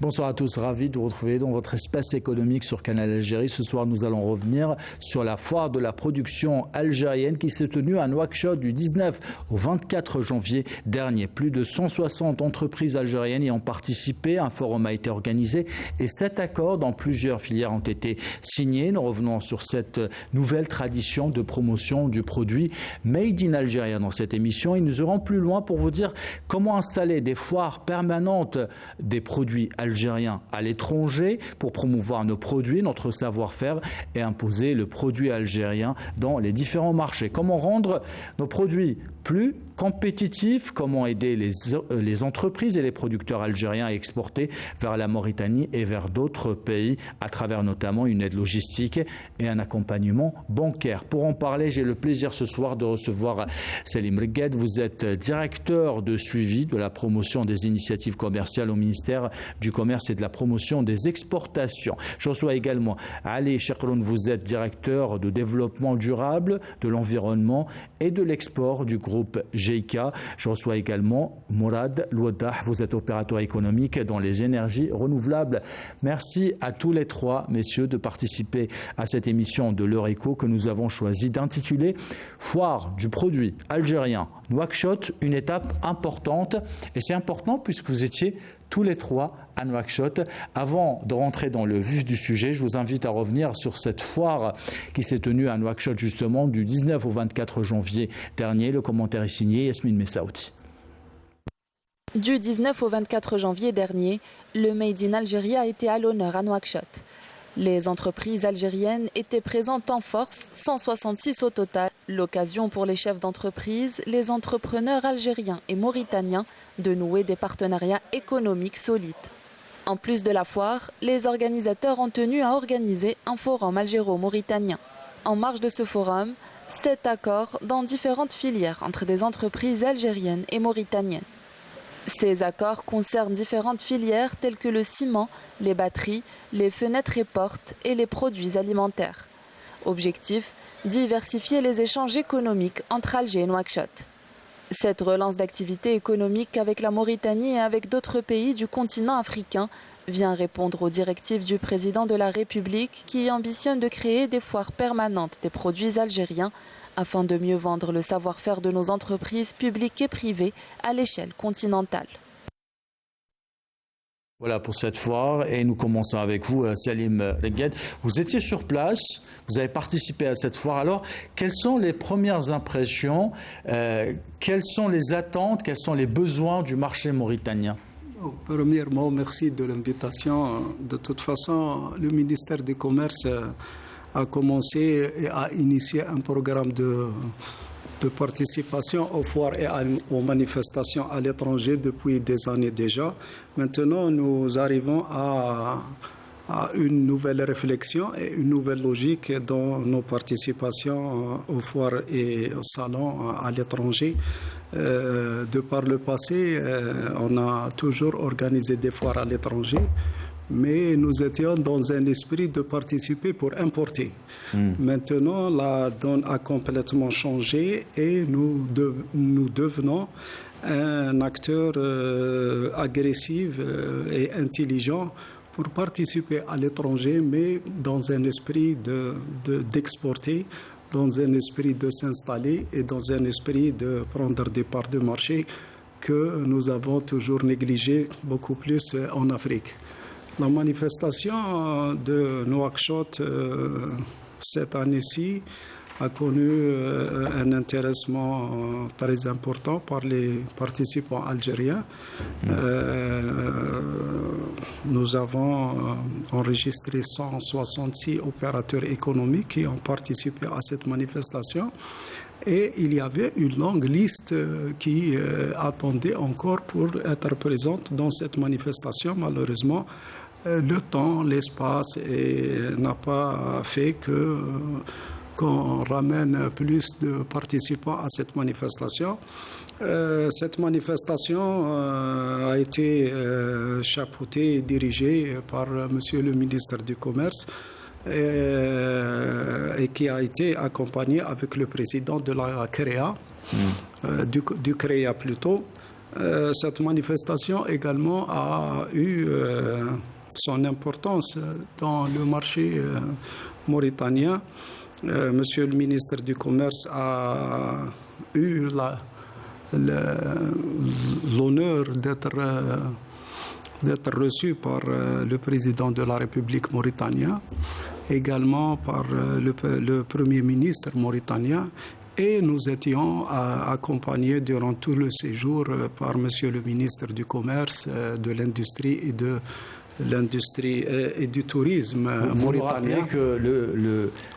Bonsoir à tous, ravi de vous retrouver dans votre espace économique sur Canal Algérie. Ce soir, nous allons revenir sur la foire de la production algérienne qui s'est tenue à Nouakchott du 19 au 24 janvier dernier. Plus de 160 entreprises algériennes y ont participé. Un forum a été organisé et 7 accords dans plusieurs filières ont été signés. Nous revenons sur cette nouvelle tradition de promotion du produit Made in Algérie dans cette émission. Et nous irons plus loin pour vous dire comment installer des foires permanentes des produits algériens à l'étranger pour promouvoir nos produits, notre savoir-faire et imposer le produit algérien dans les différents marchés. Comment rendre nos produits plus compétitifs, comment aider les entreprises et les producteurs algériens à exporter vers la Mauritanie et vers d'autres pays à travers notamment une aide logistique et un accompagnement bancaire. Pour en parler, j'ai le plaisir ce soir de recevoir Selim Regued. Vous êtes directeur de suivi de la promotion des initiatives commerciales au ministère du Commerce et de la promotion des exportations. Je reçois également Ali Chekroun, vous êtes directeur de développement durable, de l'environnement et de l'export du groupe GIK. Je reçois également Mourad Louadah, vous êtes opérateur économique dans les énergies renouvelables. Merci à tous les trois, messieurs, de participer à cette émission de l'Heure Éco que nous avons choisi d'intituler Foire du produit algérien Nouakchott, une étape importante. Et c'est important puisque vous étiez tous les trois à Nouakchott. Avant de rentrer dans le vif du sujet, je vous invite à revenir sur cette foire qui s'est tenue à Nouakchott justement du 19 au 24 janvier dernier. Le commentaire est signé Yasmine Messaouti. Du 19 au 24 janvier dernier, le Made in Algérie a été à l'honneur à Nouakchott. Les entreprises algériennes étaient présentes en force, 166 au total. L'occasion pour les chefs d'entreprise, les entrepreneurs algériens et mauritaniens de nouer des partenariats économiques solides. En plus de la foire, les organisateurs ont tenu à organiser un forum algéro-mauritanien. En marge de ce forum, 7 accords dans différentes filières entre des entreprises algériennes et mauritaniennes. Ces accords concernent différentes filières telles que le ciment, les batteries, les fenêtres et portes et les produits alimentaires. Objectif, diversifier les échanges économiques entre Alger et Nouakchott. Cette relance d'activité économique avec la Mauritanie et avec d'autres pays du continent africain vient répondre aux directives du président de la République qui ambitionne de créer des foires permanentes des produits algériens afin de mieux vendre le savoir-faire de nos entreprises publiques et privées à l'échelle continentale. Voilà pour cette foire et nous commençons avec vous, Selim Regued. Vous étiez sur place, vous avez participé à cette foire. Alors, quelles sont les premières impressions, quelles sont les attentes, quels sont les besoins du marché mauritanien ? Premièrement, merci de l'invitation. De toute façon, le ministère du Commerce a commencé et a initié un programme de participation aux foires et aux manifestations à l'étranger depuis des années déjà. Maintenant, nous arrivons à une nouvelle réflexion et une nouvelle logique dans nos participations aux foires et aux salons à l'étranger. De par le passé, on a toujours organisé des foires à l'étranger, mais nous étions dans un esprit de participer pour importer. Maintenant, la donne a complètement changé et nous devenons un acteur agressif et intelligent pour participer à l'étranger, mais dans un esprit d'exporter, dans un esprit de s'installer et dans un esprit de prendre des parts de marché que nous avons toujours négligé beaucoup plus en Afrique. La manifestation de Nouakchott cette année-ci a connu un intéressement très important par les participants algériens. Nous avons enregistré 166 opérateurs économiques qui ont participé à cette manifestation. Et il y avait une longue liste qui attendait encore pour être présente dans cette manifestation. Malheureusement, le temps, l'espace n'a pas fait qu'on ramène plus de participants à cette manifestation. Cette manifestation a été chapeautée et dirigée par Monsieur le ministre du Commerce et qui a été accompagné avec le président de la CREA, du CREA plutôt. Cette manifestation également a eu son importance dans le marché mauritanien. Monsieur le ministre du Commerce a eu l'honneur d'être reçu par le président de la République mauritanien, également par le Premier ministre mauritanien, et nous étions accompagnés durant tout le séjour par Monsieur le ministre du Commerce, de l'Industrie et du tourisme mauritanien. Vous rappelez que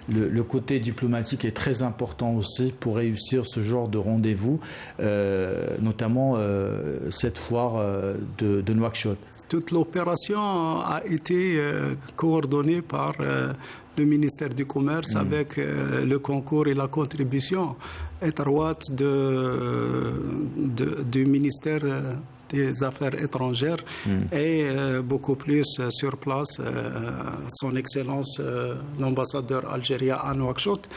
le côté diplomatique est très important aussi pour réussir ce genre de rendez-vous, notamment cette foire de Nouakchott. Toute l'opération a été coordonnée par le ministère du Commerce avec le concours et la contribution étroite du ministère des Affaires étrangères et beaucoup plus sur place, son Excellence l'ambassadeur algérien à Nouakchott.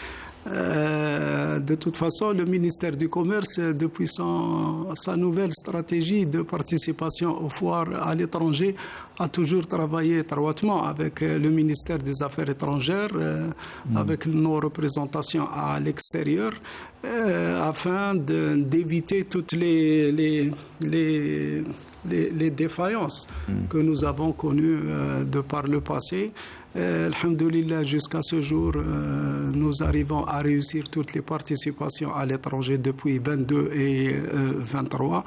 De toute façon, le ministère du Commerce, depuis sa nouvelle stratégie de participation aux foires à l'étranger, a toujours travaillé étroitement avec le ministère des Affaires étrangères, avec nos représentations à l'extérieur, afin d'éviter toutes les défaillances que nous avons connues de par le passé. Alhamdulillah, jusqu'à ce jour, nous arrivons à réussir toutes les participations à l'étranger depuis 22 et 23.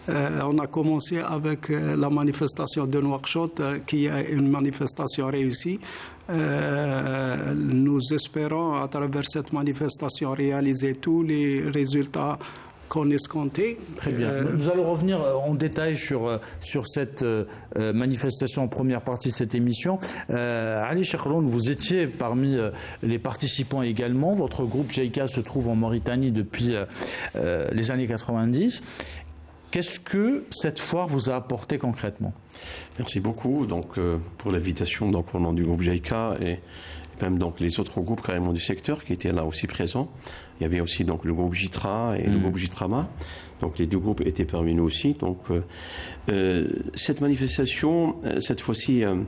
On a commencé avec la manifestation de Nouakchott, qui est une manifestation réussie. Nous espérons, à travers cette manifestation, réaliser tous les résultats qu'on escomptait. Très bien. Nous allons revenir en détail sur cette manifestation en première partie de cette émission. Ali Chekroun, vous étiez parmi les participants également. Votre groupe JICA se trouve en Mauritanie depuis les années 90. Qu'est-ce que cette foire vous a apporté concrètement? Merci beaucoup pour l'invitation au nom du groupe JICA et même les autres groupes carrément du secteur qui étaient là aussi présents. Il y avait aussi le groupe JITRA et le groupe JITRAMA. Donc les deux groupes étaient parmi nous aussi. Donc cette manifestation, cette fois-ci, elle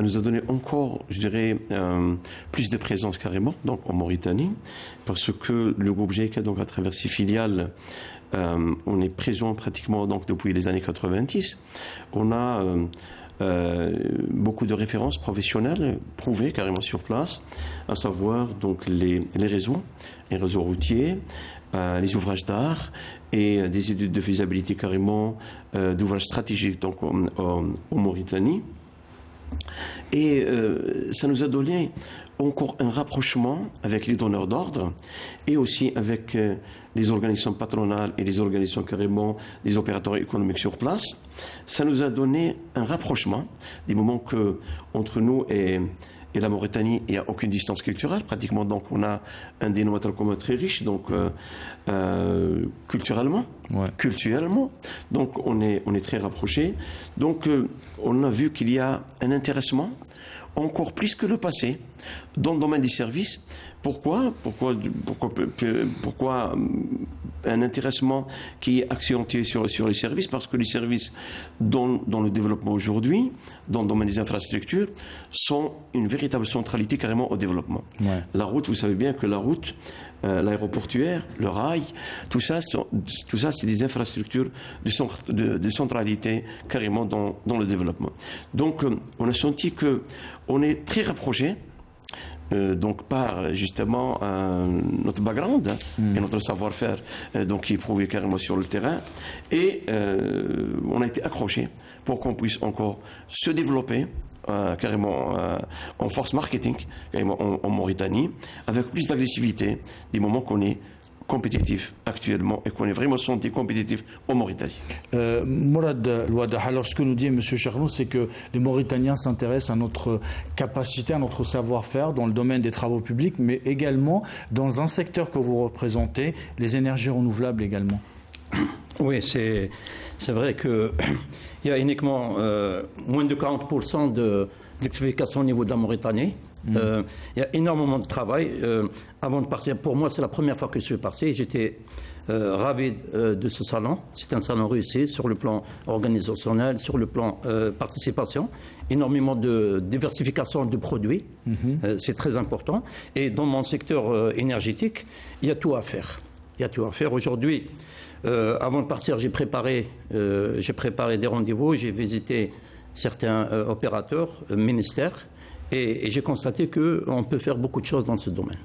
nous a donné encore, je dirais, plus de présence carrément en Mauritanie, parce que le groupe JICA, à travers ses filiales, on est présent pratiquement depuis les années 90. On a beaucoup de références professionnelles prouvées carrément sur place, à savoir les réseaux routiers, les ouvrages d'art et des études de faisabilité carrément d'ouvrages stratégiques en Mauritanie. Et ça nous a donné encore un rapprochement avec les donneurs d'ordre et aussi avec les organisations patronales et les organisations carrément des opérateurs économiques sur place. Ça nous a donné un rapprochement des moments que entre nous et la Mauritanie, il n'y a aucune distance culturelle pratiquement, donc on a un dénominateur commun très riche, culturellement, donc on est très rapprochés. Donc on a vu qu'il y a un intéressement encore plus que le passé dans le domaine des services. Pourquoi un intéressement qui est accentué sur les services? Parce que les services dans le développement aujourd'hui, dans le domaine des infrastructures, sont une véritable centralité carrément au développement. Ouais. La route, vous savez bien que la route, l'aéroportuaire, le rail, tout ça c'est des infrastructures de centralité carrément dans le développement. Donc on a senti qu'on est très rapprochés, par justement notre background et notre savoir-faire qui est prouvé carrément sur le terrain, et on a été accrochés pour qu'on puisse encore se développer carrément en force marketing carrément en Mauritanie, avec plus d'agressivité des moments qu'on est compétitif actuellement et qu'on est vraiment senti compétitif en Mauritanie. Mourad Louada, alors ce que nous dit M. Chekroun, c'est que les Mauritaniens s'intéressent à notre capacité, à notre savoir-faire dans le domaine des travaux publics, mais également dans un secteur que vous représentez, les énergies renouvelables également. Oui, c'est vrai qu'il y a uniquement moins de 40% d'électrification au niveau de la Mauritanie. Il y a énormément de travail. Avant de partir, pour moi, c'est la première fois que je suis parti. J'étais ravi de ce salon. C'est un salon réussi sur le plan organisationnel, sur le plan participation. Énormément de diversification de produits, c'est très important. Et dans mon secteur énergétique, il y a tout à faire. Il y a tout à faire. Aujourd'hui, avant de partir, j'ai préparé des rendez-vous, j'ai visité certains opérateurs, ministères, et j'ai constaté qu'on peut faire beaucoup de choses dans ce domaine.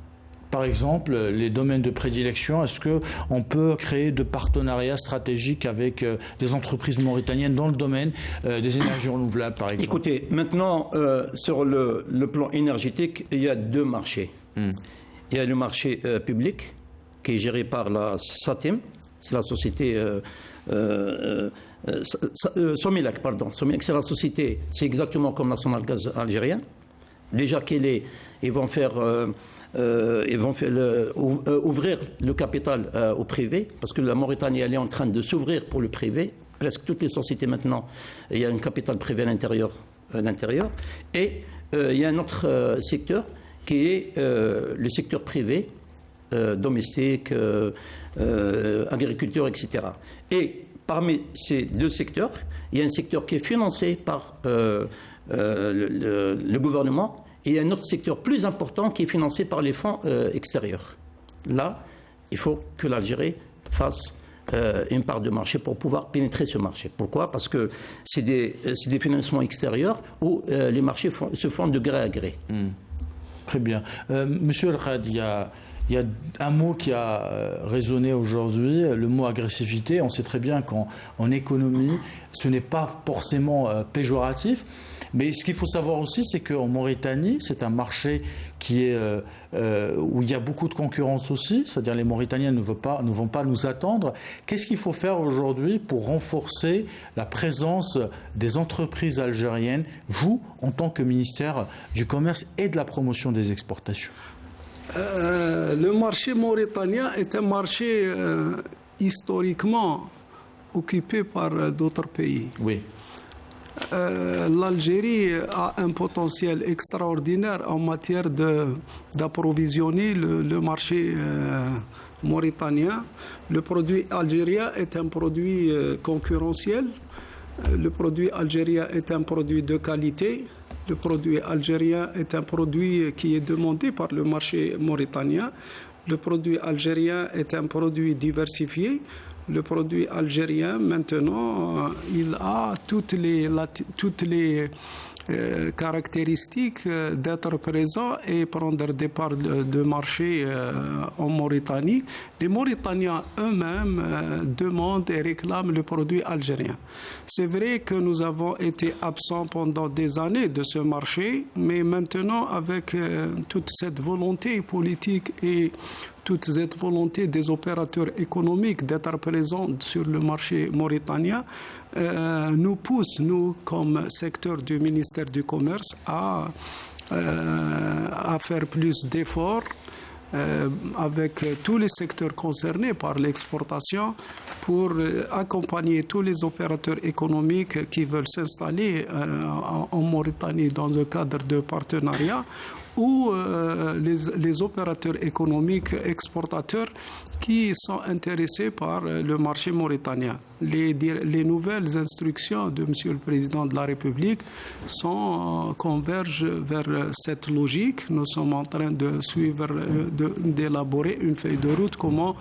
Par exemple, les domaines de prédilection, est-ce qu'on peut créer de partenariats stratégiques avec des entreprises mauritaniennes dans le domaine des énergies renouvelables, par exemple? Écoutez, maintenant, sur le plan énergétique, il y a deux marchés. Il y a le marché public, qui est géré par la SATEM, c'est la société... Somilac, pardon. Somilac, c'est la société, c'est exactement comme National Gaz algérien. Déjà ils vont faire ouvrir le capital au privé, parce que la Mauritanie elle est en train de s'ouvrir pour le privé. Presque toutes les sociétés maintenant, il y a un capital privé à l'intérieur. Et il y a un autre secteur qui est le secteur privé, domestique, agriculture, etc. Et parmi ces deux secteurs, il y a un secteur qui est financé par le gouvernement, et il y a un autre secteur plus important qui est financé par les fonds extérieurs. Là, il faut que l'Algérie fasse une part de marché pour pouvoir pénétrer ce marché. Pourquoi? Parce que c'est des financements extérieurs où les marchés se font de gré à gré. Très bien. Monsieur El-Khad, il y a un mot qui a résonné aujourd'hui, le mot agressivité. On sait très bien qu'en économie, ce n'est pas forcément péjoratif. Mais ce qu'il faut savoir aussi, c'est qu'en Mauritanie, c'est un marché qui est, où il y a beaucoup de concurrence aussi. C'est-à-dire les Mauritaniens ne vont pas nous attendre. Qu'est-ce qu'il faut faire aujourd'hui pour renforcer la présence des entreprises algériennes, vous, en tant que ministère du Commerce et de la promotion des exportations? Le marché mauritanien est un marché historiquement occupé par d'autres pays. Oui. L'Algérie a un potentiel extraordinaire en matière d'approvisionner le marché mauritanien. Le produit algérien est un produit concurrentiel. Le produit algérien est un produit de qualité. Le produit algérien est un produit qui est demandé par le marché mauritanien. Le produit algérien est un produit diversifié. Le produit algérien, maintenant, il a toutes les caractéristiques d'être présent et prendre des parts de marché en Mauritanie. Les Mauritaniens eux-mêmes demandent et réclament le produit algérien. C'est vrai que nous avons été absents pendant des années de ce marché, mais maintenant, avec toute cette volonté politique et toute cette volonté des opérateurs économiques d'être présents sur le marché mauritanien nous pousse, nous, comme secteur du ministère du Commerce, à faire plus d'efforts avec tous les secteurs concernés par l'exportation pour accompagner tous les opérateurs économiques qui veulent s'installer en Mauritanie dans le cadre de partenariats, ou les opérateurs économiques exportateurs qui sont intéressés par le marché mauritanien. Les nouvelles instructions de M. le Président de la République convergent vers cette logique. Nous sommes en train de suivre, d'élaborer une feuille de route comment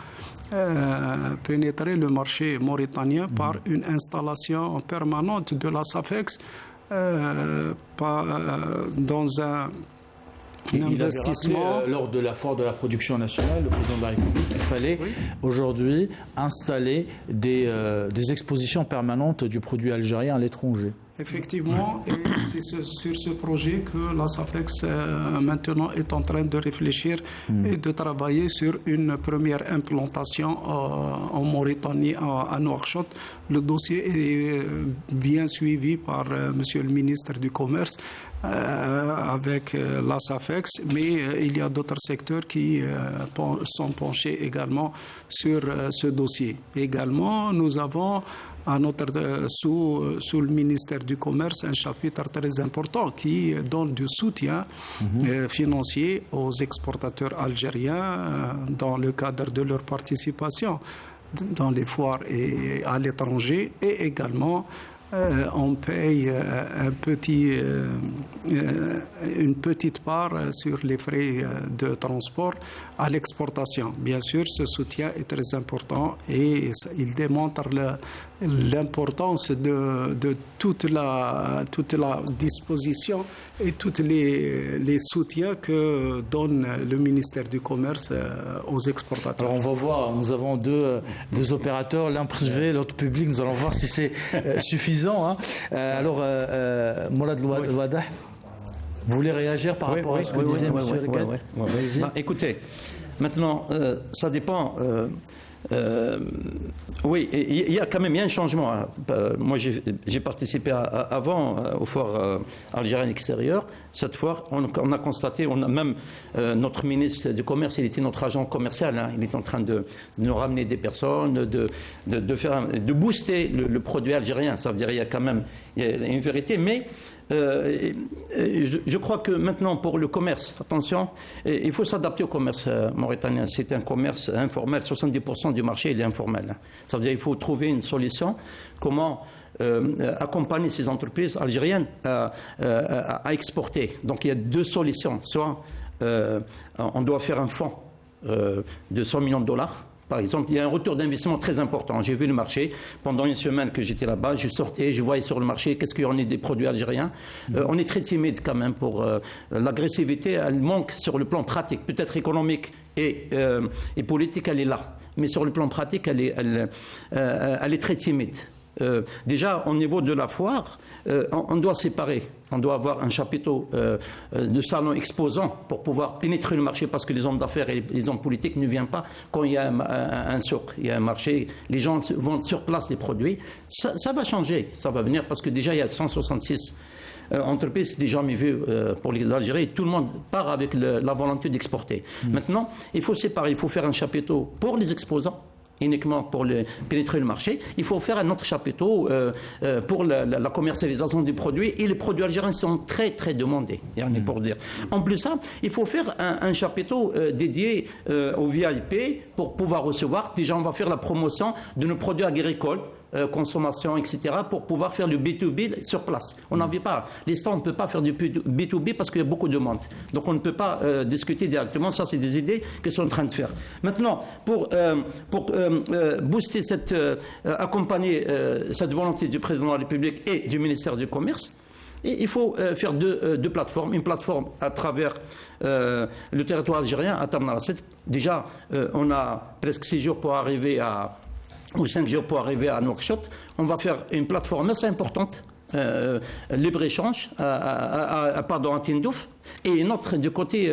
pénétrer le marché mauritanien par une installation permanente de la SAFEX dans un investissement. Lors de la foire de la production nationale, le président de la République, il fallait aujourd'hui installer des expositions permanentes du produit algérien à l'étranger. Effectivement, et c'est sur ce projet que la SAFEX maintenant est en train de réfléchir et de travailler sur une première implantation en Mauritanie, à Nouakchott. Le dossier est bien suivi par Monsieur le ministre du Commerce avec la SAFEX, mais il y a d'autres secteurs qui sont penchés également sur ce dossier. Également, nous avons sous le ministère du Commerce un chapitre très important qui donne du soutien financier aux exportateurs algériens dans le cadre de leur participation dans les foires et à l'étranger, et également on paye une petite part sur les frais de transport à l'exportation. Bien sûr, ce soutien est très important et il démontre l'importance de toute la disposition et tous les soutiens que donne le ministère du Commerce aux exportateurs. Alors on va voir, nous avons deux opérateurs, l'un privé, l'autre public, nous allons voir si c'est suffisant. Alors, Mourad Louadah, vous voulez réagir par rapport à ce que disait M. Riquet? Écoutez, maintenant, ça dépend. Oui, il y a quand même un changement. Moi, j'ai participé avant aux foires algériennes extérieures. Cette fois, on a constaté, même notre ministre du Commerce, il était notre agent commercial. Il est en train de nous ramener des personnes, de booster le produit algérien. Ça veut dire qu'il y a quand même une vérité, mais je crois que maintenant pour le commerce, attention, il faut s'adapter au commerce mauritanien. C'est un commerce informel, 70% du marché il est informel. Ça veut dire qu'il faut trouver une solution, comment accompagner ces entreprises algériennes à exporter. Donc il y a deux solutions. Soit on doit faire un fonds de 100 millions de dollars. Par exemple, il y a un retour d'investissement très important. J'ai vu le marché. Pendant une semaine que j'étais là-bas, je sortais, je voyais sur le marché qu'est-ce qu'il y en a des produits algériens. On est très timide quand même pour l'agressivité. Elle manque sur le plan pratique. Peut-être économique et politique, elle est là. Mais sur le plan pratique, elle est très timide. Déjà, au niveau de la foire, on doit séparer. On doit avoir un chapiteau de salons exposants pour pouvoir pénétrer le marché, parce que les hommes d'affaires et les hommes politiques ne viennent pas quand il y a un souk, il y a un marché. Les gens vendent sur place les produits. Ça va changer, ça va venir, parce que déjà il y a 166 entreprises déjà jamais vues pour les Algériens. Tout le monde part avec la volonté d'exporter. Maintenant, il faut séparer, il faut faire un chapiteau pour les exposants, uniquement pour pénétrer le marché. Il faut faire un autre chapiteau pour la commercialisation des produits, et les produits algériens sont très très demandés, pour dire. En plus de ça, il faut faire un chapiteau dédié aux VIP pour pouvoir recevoir. Déjà, on va faire la promotion de nos produits agricoles, consommation, etc., pour pouvoir faire du B2B sur place. On n'en vit pas. Les stands, on ne peut pas faire du B2B parce qu'il y a beaucoup de demandes. Donc on ne peut pas discuter directement. Ça, c'est des idées qu'ils sont en train de faire. Maintenant, pour booster accompagner cette volonté du président de la République et du ministère du Commerce, il faut faire deux plateformes. Une plateforme à travers le territoire algérien, à Tamanrasset. Déjà, on a presque 6 jours pour arriver ou 5 jours pour arriver à Nouakchott. On va faire une plateforme assez importante, libre-échange, à Tindouf, et une autre du côté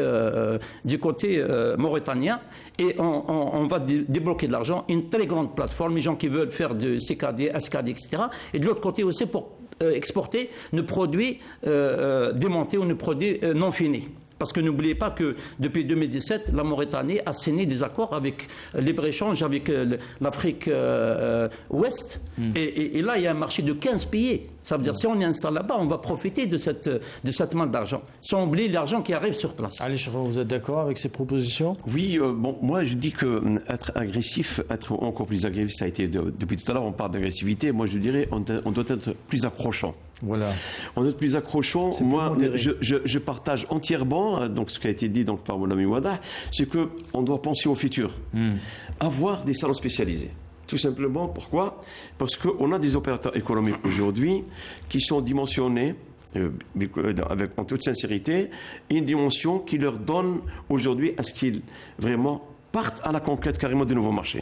mauritanien. Et on va débloquer de l'argent, une très grande plateforme, les gens qui veulent faire de CKD, SKD, etc. Et de l'autre côté aussi pour exporter nos produits démontés ou nos produits non finis. Parce que n'oubliez pas que depuis 2017, la Mauritanie a signé des accords avec libre-échange avec l'Afrique ouest. Et là, il y a un marché de 15 pays. Ça veut dire, si on y installe là-bas, on va profiter de cette manne d'argent, sans oublier l'argent qui arrive sur place. Allez, Chauffeur, vous êtes d'accord avec ces propositions? Oui, moi je dis qu'être agressif, être encore plus agressif, ça a été, depuis tout à l'heure on parle d'agressivité, moi je dirais on doit être plus accrochant. Voilà. On doit être plus accrochant. Moi, je partage entièrement donc ce qui a été dit donc par mon ami Louadah, c'est qu'on doit penser au futur. Avoir des salons spécialisés. Tout simplement, pourquoi? Parce qu'on a des opérateurs économiques aujourd'hui qui sont dimensionnés, en toute sincérité, une dimension qui leur donne aujourd'hui à ce qu'ils vraiment partent à la conquête carrément de nouveaux marchés.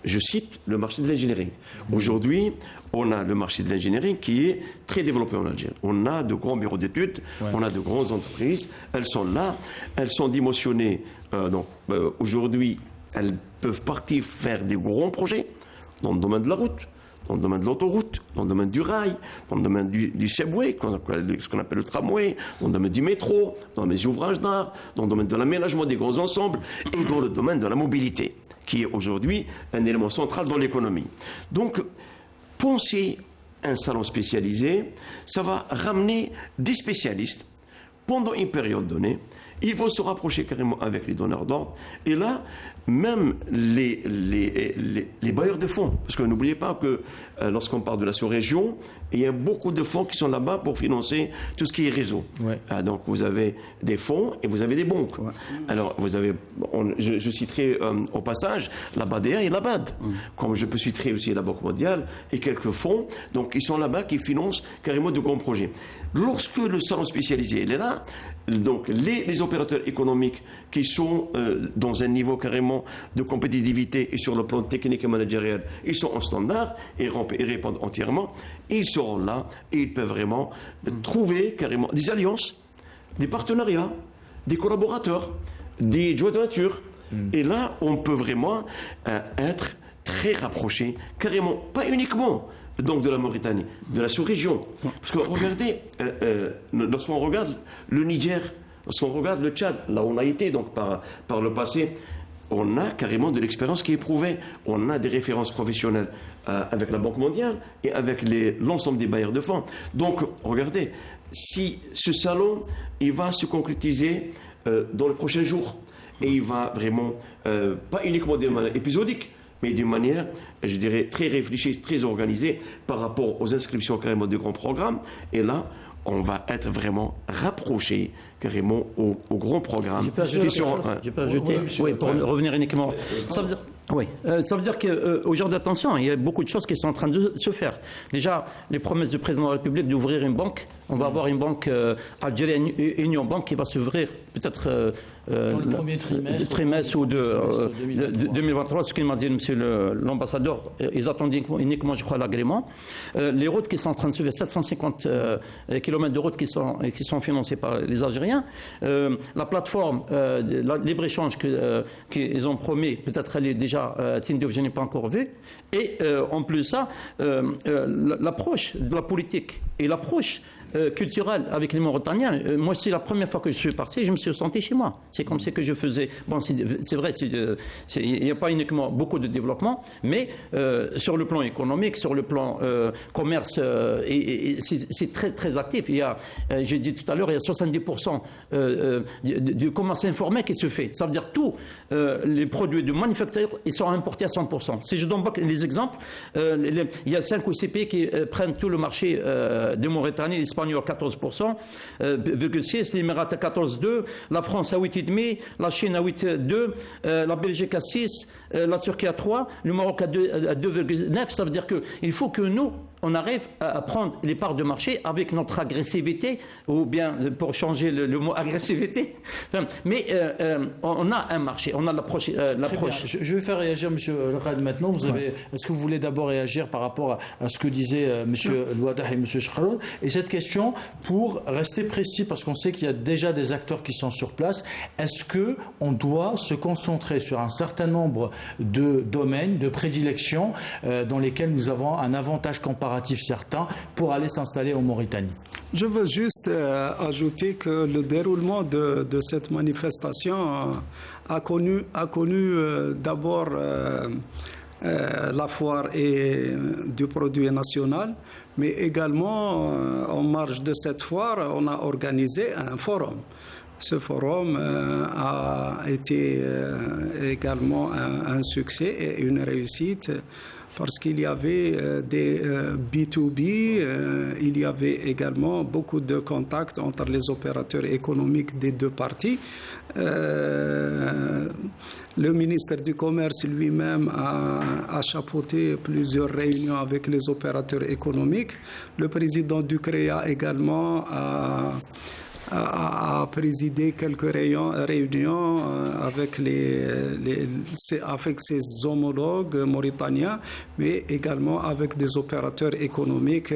Je cite le marché de l'ingénierie. Aujourd'hui, on a le marché de l'ingénierie qui est très développé en Algérie. On a de grands bureaux d'études, on a de grandes entreprises, elles sont là, elles sont dimensionnées. Aujourd'hui, elles peuvent partir faire des grands projets dans le domaine de la route, dans le domaine de l'autoroute, dans le domaine du rail, dans le domaine du subway, ce qu'on appelle le tramway, dans le domaine du métro, dans les ouvrages d'art, dans le domaine de l'aménagement des grands ensembles et dans le domaine de la mobilité, qui est aujourd'hui un élément central dans l'économie. Donc, penser un salon spécialisé, ça va ramener des spécialistes pendant une période donnée. Ils vont se rapprocher carrément avec les donneurs d'ordre. Et là, même les bailleurs de fonds, parce que n'oubliez pas que lorsqu'on parle de la sous-région, il y a beaucoup de fonds qui sont là-bas pour financer tout ce qui est réseau. Ouais. Donc vous avez des fonds et vous avez des banques. Ouais. Alors vous avez, je citerai au passage la BADR et la BAD, comme je peux citer aussi la Banque mondiale et quelques fonds. Donc ils sont là-bas qui financent carrément de grands projets. Lorsque le salon spécialisé est là, donc les opérateurs économiques qui sont dans un niveau carrément de compétitivité et sur le plan technique et managérial, ils sont en standard et répondent entièrement. Et ils seront là et ils peuvent vraiment trouver carrément des alliances, des partenariats, des collaborateurs, des joint ventures. Et là, on peut vraiment être très rapprochés, carrément, pas uniquement donc de la Mauritanie, de la sous-région. Parce que regardez, lorsqu'on regarde le Niger, lorsqu'on regarde le Tchad, là où on a été donc par le passé, on a carrément de l'expérience qui est prouvée. On a des références professionnelles avec la Banque mondiale et avec l'ensemble des bailleurs de fonds. Donc, regardez, si ce salon, il va se concrétiser dans les prochains jours, et il va vraiment, pas uniquement de manière épisodique, mais d'une manière, je dirais, très réfléchie, très organisée par rapport aux inscriptions carrément de grands programmes. Et là, on va être vraiment rapproché carrément au grand programme. Je peux ajouter, oui, pour revenir uniquement. Ça veut dire, oui, ça veut dire qu'au genre d'attention, il y a beaucoup de choses qui sont en train de se faire. Déjà, les promesses du président de la République d'ouvrir une banque. On va avoir une banque algérienne, Union Bank, qui va s'ouvrir peut-être dans le premier trimestre ou de 2023, ce qu'il m'a dit monsieur l'ambassadeur. Ils attendaient uniquement, je crois, l'agrément. Les routes qui sont en train de se faire, 750 km de routes qui sont financées par les Algériens. La plateforme, le libre-échange qu'ils ont promis, peut-être elle est déjà Tindouf, je n'ai pas encore vu. Et en plus de ça, l'approche de la politique et l'approche culturelle avec les Mauritaniens. Moi, c'est la première fois que je suis parti, je me suis senti chez moi. C'est comme ça que je faisais. Bon, c'est vrai, il n'y a pas uniquement beaucoup de développement, mais sur le plan économique, sur le plan commerce, c'est très, très actif. J'ai dit tout à l'heure, il y a 70% du commerce informel qui se fait. Ça veut dire tous les produits de manufacture, ils sont importés à 100%. Si je donne les exemples, il y a 5 ou 6 pays qui prennent tout le marché de Mauritanie, l'Espagne à 14%, 6%, l'Émirat à 14,2%, la France à 8,5%, la Chine à 8,2%, la Belgique à 6%, la Turquie à 3%, le Maroc à 2,9%. Ça veut dire qu'il faut que nous, on arrive à prendre les parts de marché avec notre agressivité, ou bien pour changer le mot agressivité. Mais on a un marché, on a l'approche. Je vais faire réagir M. Ghad maintenant. Est-ce que vous voulez d'abord réagir par rapport à ce que disaient M. Louadah et M. Chkharoun? Et cette question, pour rester précis, parce qu'on sait qu'il y a déjà des acteurs qui sont sur place, est-ce qu'on doit se concentrer sur un certain nombre de domaines, de prédilection, dans lesquels nous avons un avantage comparatif certains pour aller s'installer en Mauritanie? Je veux juste ajouter que le déroulement de cette manifestation a connu d'abord la foire du produit national, mais également en marge de cette foire, on a organisé un forum. Ce forum a été également un succès et une réussite, parce qu'il y avait des B2B, il y avait également beaucoup de contacts entre les opérateurs économiques des deux parties. Le ministère du Commerce lui-même a chapeauté plusieurs réunions avec les opérateurs économiques. Le président du CREA également a présidé quelques réunions avec ses homologues mauritaniens, mais également avec des opérateurs économiques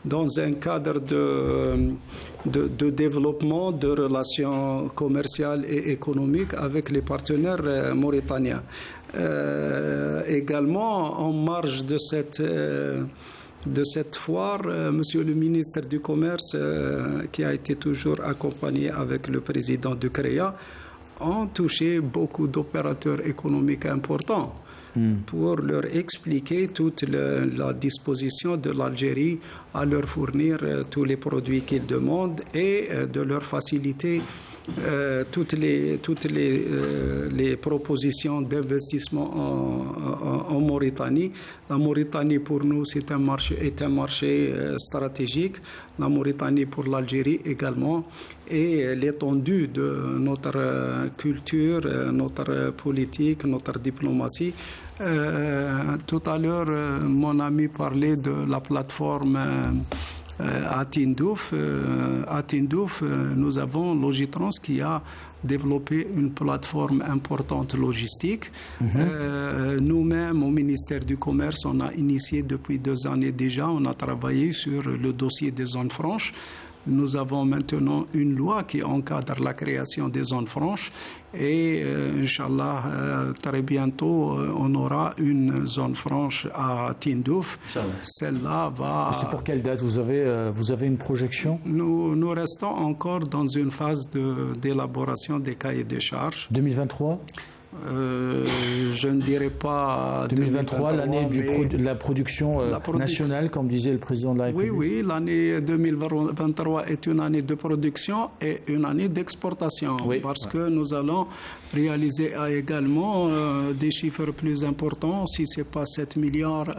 dans un cadre de développement de relations commerciales et économiques avec les partenaires mauritaniens. Également, en marge de cette foire, Monsieur le ministre du Commerce, qui a été toujours accompagné avec le président du CREA, ont touché beaucoup d'opérateurs économiques importants. pour leur expliquer toute la disposition de l'Algérie à leur fournir tous les produits qu'ils demandent et de leur faciliter toutes les propositions d'investissement en Mauritanie. La Mauritanie pour nous est un marché stratégique. La Mauritanie pour l'Algérie également. Et l'étendue de notre culture, notre politique, notre diplomatie. Tout à l'heure, mon ami parlait de la plateforme à Tindouf. À Tindouf, nous avons Logitrans qui a développé une plateforme importante logistique. Nous-mêmes, au ministère du Commerce, on a initié depuis 2 années déjà, on a travaillé sur le dossier des zones franches. Nous avons maintenant une loi qui encadre la création des zones franches et, Inch'Allah, très bientôt, on aura une zone franche à Tindouf. Celle-là va... C'est pour quelle date vous avez une projection? Nous restons encore dans une phase d'élaboration des cahiers des charges. 2023 je ne dirais pas 2023, l'année de la production nationale, comme disait le président de la République. Oui, l'année 2023 est une année de production et une année d'exportation, parce que nous allons réaliser également des chiffres plus importants. Si ce n'est pas 7 milliards,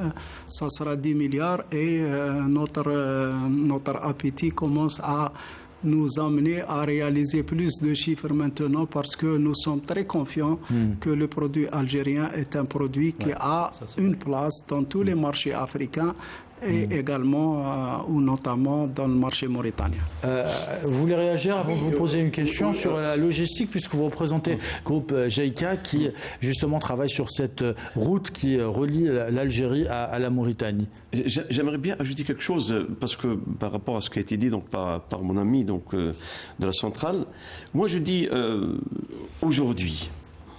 ça sera 10 milliards et notre appétit commence à nous amener à réaliser plus de chiffres maintenant parce que nous sommes très confiants que le produit algérien est un produit qui a une place dans tous les marchés africains et également ou notamment dans le marché mauritanien. Vous voulez réagir avant de vous poser une question sur la logistique, puisque vous représentez le groupe JICA qui justement travaille sur cette route qui relie l'Algérie à la Mauritanie. J'aimerais bien ajouter quelque chose, parce que par rapport à ce qui a été dit donc, par mon ami de la centrale, moi je dis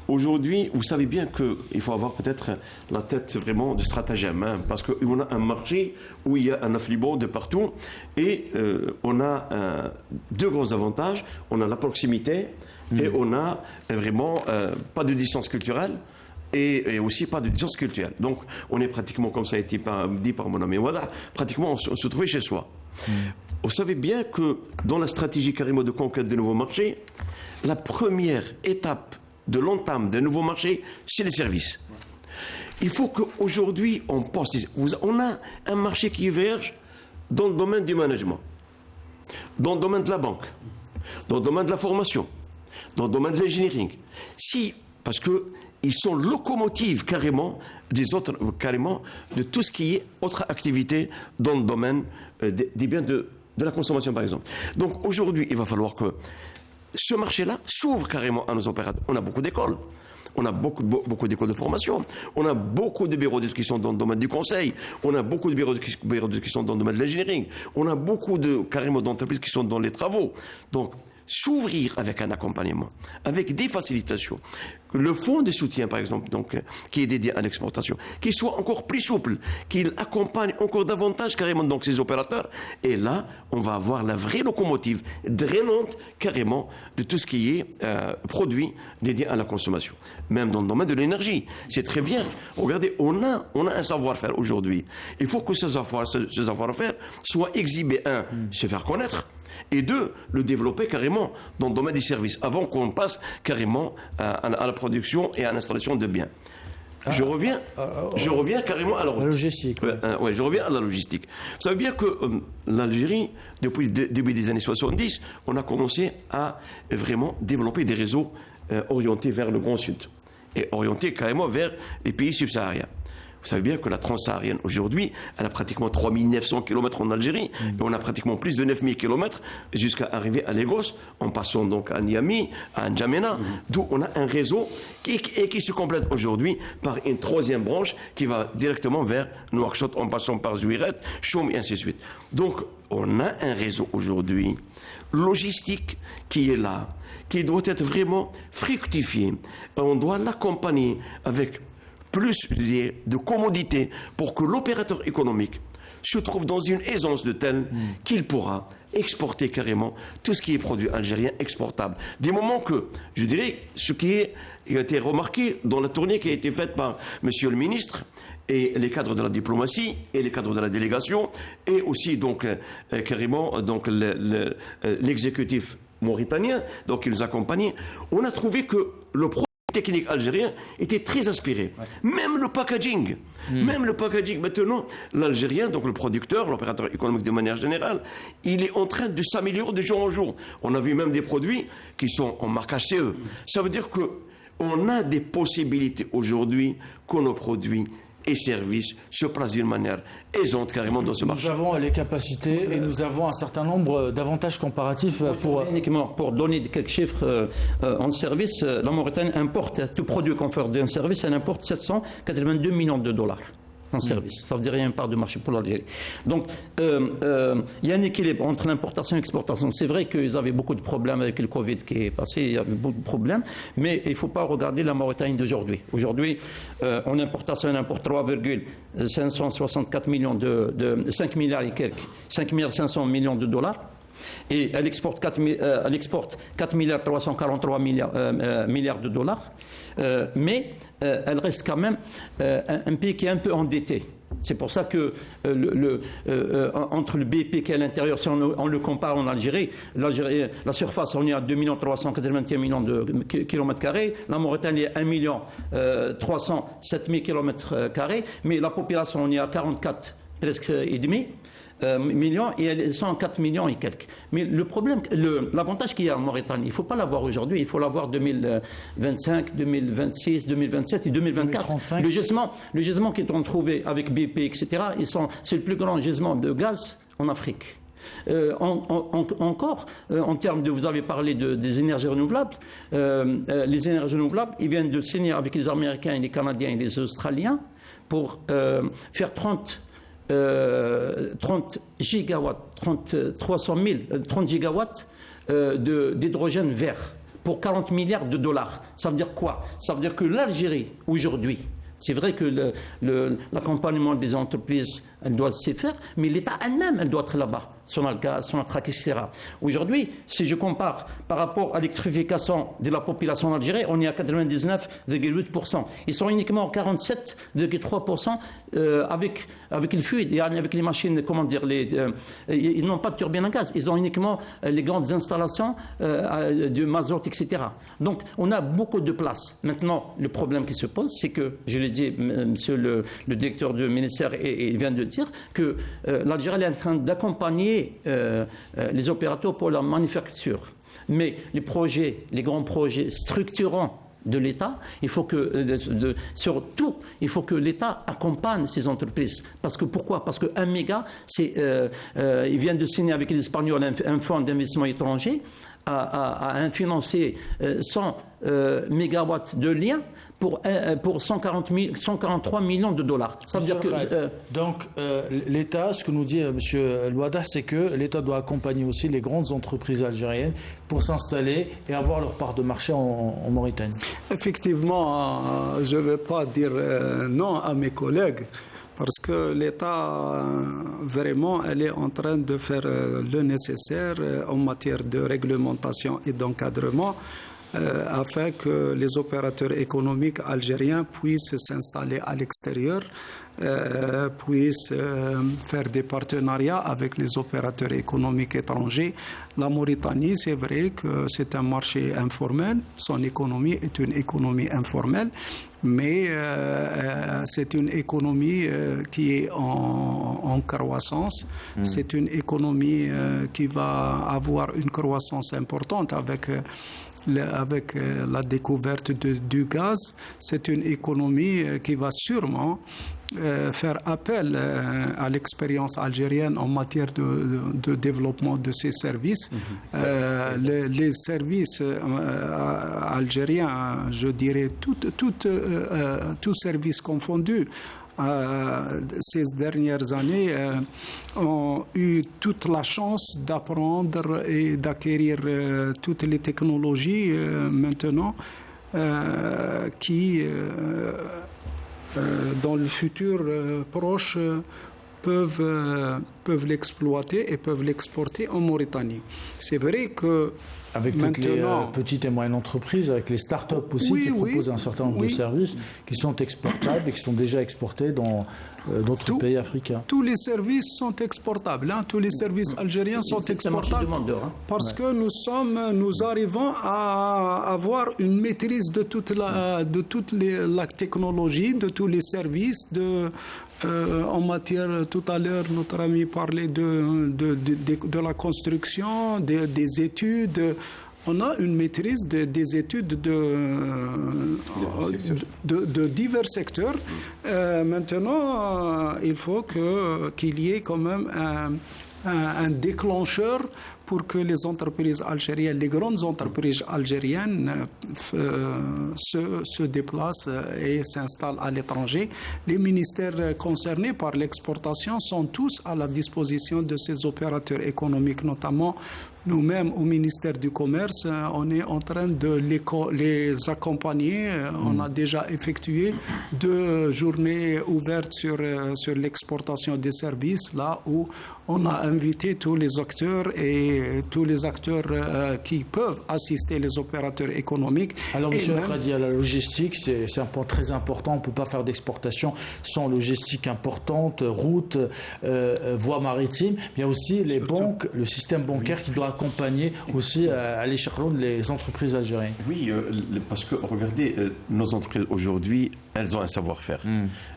Aujourd'hui, vous savez bien qu'il faut avoir peut-être la tête vraiment de stratagème, parce qu'on a un marché où il y a un affluent de partout et on a 2 grands avantages. On a la proximité et on a vraiment pas de distance culturelle et aussi pas de distance culturelle. Donc on est pratiquement, comme ça a été dit par mon ami Wada, pratiquement on se trouvait chez soi. Vous savez bien que dans la stratégie carrément de conquête de nouveaux marchés, la première étape de l'entame d'un nouveau marché, c'est les services. Il faut qu'aujourd'hui, on a un marché qui émerge dans le domaine du management, dans le domaine de la banque, dans le domaine de la formation, dans le domaine de l'engineering. Parce qu'ils sont locomotives carrément de tout ce qui est autre activité dans le domaine des biens de la consommation, par exemple. Donc aujourd'hui, il va falloir que ce marché-là s'ouvre carrément à nos opérateurs. On a beaucoup d'écoles, on a beaucoup d'écoles de formation, on a beaucoup de bureaux d'études qui sont dans le domaine du conseil, on a beaucoup de bureaux d'études qui sont dans le domaine de l'engineering, on a beaucoup carrément d'entreprises qui sont dans les travaux. Donc, s'ouvrir avec un accompagnement, avec des facilitations. Le fonds de soutien, par exemple, qui est dédié à l'exportation, qui soit encore plus souple, qu'il accompagne encore davantage carrément donc, ces opérateurs. Et là, on va avoir la vraie locomotive drainante carrément de tout ce qui est produit dédié à la consommation. Même dans le domaine de l'énergie. C'est très bien. Regardez, on a un savoir-faire aujourd'hui. Il faut que ce savoir-faire soit exhibé, se faire connaître, et 2, le développer carrément dans le domaine des services, avant qu'on passe carrément à la production et à l'installation de biens. Je reviens carrément à la logistique. Je reviens à la logistique. Vous savez bien que l'Algérie, depuis le début des années 70, on a commencé à vraiment développer des réseaux orientés vers le Grand Sud et orientés carrément vers les pays subsahariens. Vous savez bien que la transsaharienne, aujourd'hui, elle a pratiquement 3900 km en Algérie, et on a pratiquement plus de 9000 km jusqu'à arriver à Lagos, en passant donc à Niamey, à N'Djamena, d'où on a un réseau qui se complète aujourd'hui par une 3e branche qui va directement vers Nouakchott, en passant par Zouiret, Choum et ainsi de suite. Donc, on a un réseau aujourd'hui logistique qui est là, qui doit être vraiment fructifié. On doit l'accompagner avec plus de commodité pour que l'opérateur économique se trouve dans une aisance de telle qu'il pourra exporter carrément tout ce qui est produit algérien exportable. Du moment que, je dirais, ce qui a été remarqué dans la tournée qui a été faite par Monsieur le ministre, et les cadres de la diplomatie et les cadres de la délégation et aussi donc carrément donc l'exécutif mauritanien donc qui nous accompagnait, on a trouvé que le produit technique algérien était très inspiré. Même le packaging, maintenant, l'Algérien, donc le producteur, l'opérateur économique de manière générale, il est en train de s'améliorer de jour en jour. On a vu même des produits qui sont en marquage CE. Ça veut dire qu'on a des possibilités aujourd'hui que nos produits et services se placent d'une manière aisante carrément dans ce marché. Nous avons les capacités et nous avons un certain nombre d'avantages comparatifs pour... Uniquement pour donner quelques chiffres en service, la Mauritanie importe, tout produit qu'on fait d'un service, elle importe 782 millions de dollars en service. Ça veut dire qu'il y a une part de marché pour l'Algérie. Donc, il y a un équilibre entre l'importation et l'exportation. C'est vrai qu'ils avaient beaucoup de problèmes avec le Covid qui est passé, il y avait beaucoup de problèmes, mais il ne faut pas regarder la Mauritanie d'aujourd'hui. Aujourd'hui, en importation, on importe 3,564 millions de 5 milliards et quelques, 5 milliards 500 millions de dollars. Et elle exporte 4 milliards 343 milliards de dollars, mais elle reste quand même un pays qui est un peu endetté. C'est pour ça que entre le BIP qui est à l'intérieur, si on le compare en Algérie, la surface, on est à 2 381 millions de kilomètres carrés, la Mauritanie est 1 307 000 kilomètres carrés, mais la population, on est à 44 presque et demi millions et elles sont à 4 millions et quelques. Mais le problème, l'avantage qu'il y a en Mauritanie, il ne faut pas l'avoir aujourd'hui, il faut l'avoir 2025, 2026, 2027 et 2024. 2035. Le gisement qu'ils ont trouvé avec BP, etc., c'est le plus grand gisement de gaz en Afrique. Encore, en termes de, vous avez parlé des énergies renouvelables, les énergies renouvelables, ils viennent de signer avec les Américains, les Canadiens et les Australiens pour faire 30 gigawatts, 30 gigawatts d'hydrogène vert pour 40 milliards de dollars. Ça veut dire quoi? Ça veut dire que l'Algérie, aujourd'hui, c'est vrai que l'accompagnement des entreprises, elle doit se faire, mais l'État elle-même, elle doit être là-bas, sur le gaz, sur la traque, etc. Aujourd'hui, si je compare par rapport à l'électrification de la population d'Algérie, on est à 99,8%. Ils sont uniquement à 47,3% avec le fluide, avec les machines, comment dire, ils n'ont pas de turbine à gaz, ils ont uniquement les grandes installations de mazout, etc. Donc, on a beaucoup de place. Maintenant, le problème qui se pose, c'est que, je l'ai dit, monsieur le directeur du ministère, et il vient de dire que l'Algérie est en train d'accompagner les opérateurs pour la manufacture. Mais les grands projets structurants de l'État, il faut que, surtout, il faut que l'État accompagne ces entreprises. Parce que pourquoi? Parce que 1 méga, ils viennent de signer avec les Espagnols un fonds d'investissement étranger à financer 100 mégawatts de liens pour 143 millions de dollars. Ça veut dire que, donc, l'État, ce que nous dit M. Louada, c'est que l'État doit accompagner aussi les grandes entreprises algériennes pour s'installer et avoir leur part de marché en Mauritanie. Effectivement, je ne vais pas dire non à mes collègues. Parce que l'État, vraiment, elle est en train de faire le nécessaire en matière de réglementation et d'encadrement afin que les opérateurs économiques algériens puissent s'installer à l'extérieur, puissent faire des partenariats avec les opérateurs économiques étrangers. La Mauritanie, c'est vrai que c'est un marché informel, son économie est une économie informelle, mais c'est une économie qui est en croissance. C'est une économie qui va avoir une croissance importante avec la découverte du gaz. C'est une économie qui va sûrement faire appel à l'expérience algérienne en matière de développement de ces services. Les services algériens, je dirais, tous services confondus, ces dernières années ont eu toute la chance d'apprendre et d'acquérir toutes les technologies maintenant qui, dans le futur proche, peuvent l'exploiter et peuvent l'exporter en Mauritanie. C'est vrai que avec toutes les petites et moyennes entreprises, avec les start-up aussi qui proposent un certain nombre de services qui sont exportables et qui sont déjà exportés dans d'autres pays africains. Tous les services sont exportables. Tous les services algériens sont exportables parce que nous arrivons à avoir une maîtrise de toute la technologie, de tous les services, en matière, tout à l'heure, notre ami parlait de la construction, des études. On a une maîtrise des études de divers secteurs. Maintenant, il faut qu'il y ait quand même un déclencheur pour que les entreprises algériennes, les grandes entreprises algériennes se déplacent et s'installent à l'étranger. Les ministères concernés par l'exportation sont tous à la disposition de ces opérateurs économiques, notamment nous-mêmes au ministère du Commerce, on est en train de les accompagner. On a déjà effectué 2 journées ouvertes sur l'exportation des services, là où on a invité tous les acteurs et tous les acteurs qui peuvent assister les opérateurs économiques. Alors, M. Radi, la logistique, c'est un point très important. On ne peut pas faire d'exportation sans logistique importante, route, voie maritime. Il y a aussi les banques, le système bancaire qui doit accompagner aussi à l'échelon les entreprises algériennes. Oui, parce que regardez, nos entreprises aujourd'hui, elles ont un savoir-faire.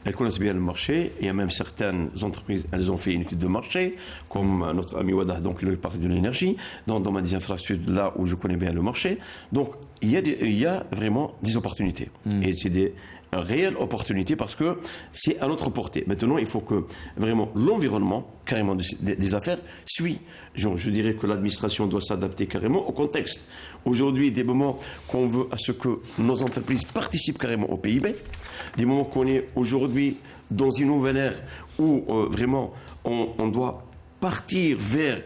Elles connaissent bien le marché. Il y a même certaines entreprises, elles ont fait une étude de marché, comme notre ami Wadah, donc il parlait de l'énergie, dans le domaine des infrastructures, là où je connais bien le marché. Donc il y a vraiment des opportunités. Et c'est des réelle opportunité parce que c'est à notre portée. Maintenant, il faut que vraiment l'environnement, carrément des affaires, suit. Je dirais que l'administration doit s'adapter carrément au contexte. Aujourd'hui, des moments qu'on veut à ce que nos entreprises participent carrément au PIB, des moments qu'on est aujourd'hui dans une nouvelle ère où vraiment on doit partir vers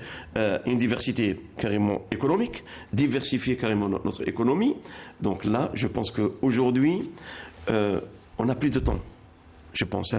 une diversité carrément économique, diversifier carrément notre économie. Donc là, je pense qu'aujourd'hui, on n'a plus de temps, je pense.